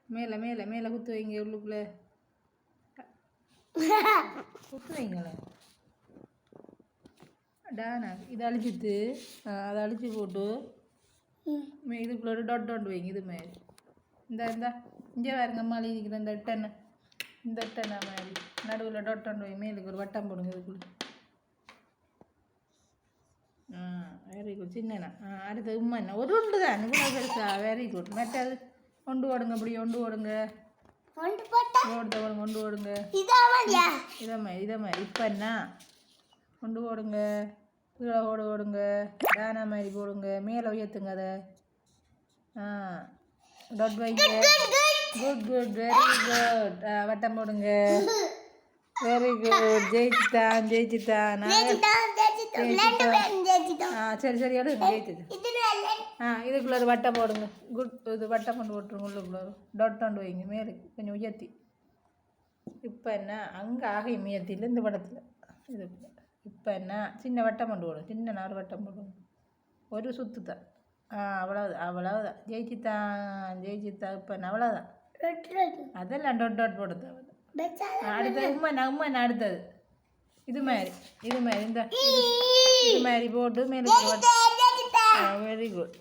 மேலே மேலே மேலே குத்து வைங்க உள்ளுக்குள்ளே குத்து வைங்களேன் டானா இதை அழிச்சிட்டு அதை அழிச்சு போட்டு இதுக்குள்ள ஒரு டாட் வைங்க இது மாதிரி இந்த இங்கே பாருங்க அம்மா இருக்கிற இந்த டென்னை இந்த டென்னை மாதிரி நடுவில் டாட் வைங்க மேலுக்கு ஒரு வட்டம் போடுங்க இதுக்குள்ள வெரி குட் சின்னண்ணா அடுத்தது உண்மைண்ணா ஒரு உண்டு தான் இவ்வளோ பெருசா வெரி குட் மற்றது கொண்டு ஓடுங்க அப்படி கொண்டு ஓடுங்க கொண்டு ஓடுங்க இதை மாதிரி இப்போ என்ன கொண்டு ஓடுங்க கீழே ஓடுங்க டானா மாதிரி போடுங்க மேலே உயர்த்துங்க அதை டாட் வைங்க குட் குட் வெரி குட் வட்டம் போடுங்க வெரி குட் ஜெயிச்சுட்டான் சரி சரி எடுங்க ஜெயிச்சுட்டு இதுக்குள்ள ஒரு வட்டம் போடுங்க குட் இது வட்டம் கொண்டு போட்டுருங்க உள்ளுக்குள்ள டாட் வைங்க மேலே கொஞ்சம் உயர்த்தி இப்போ என்ன அங்கே ஆகை முயற்சியில் இந்த படத்தில் இதுக்குள்ள இப்போ என்ன சின்ன வட்டம் கொண்டு போடும் சின்ன நார் வட்டம் போடுவோம் ஒரு சுத்து தான் அவ்வளவுதான் ஜெயிச்சுத்தான் இப்போ அவ்வளோதான் அதெல்லாம் டாட் போடுது அடுத்தது உண்மை அடுத்தது இது மாதிரி இந்த இது மாதிரி போட்டு மேலே வெரி குட்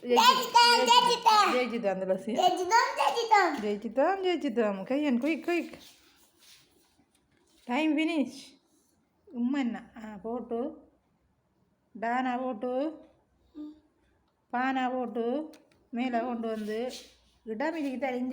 ஜெயிச்சுதான் அந்த லட்சியம் ஜெயிச்சுதான் கையன் குயிக் டைம் ஃபினிஷ் உம்மைன்னா போட்டு டானா போட்டு பானா போட்டு மேலே கொண்டு வந்து இடமிதிக்கு தான்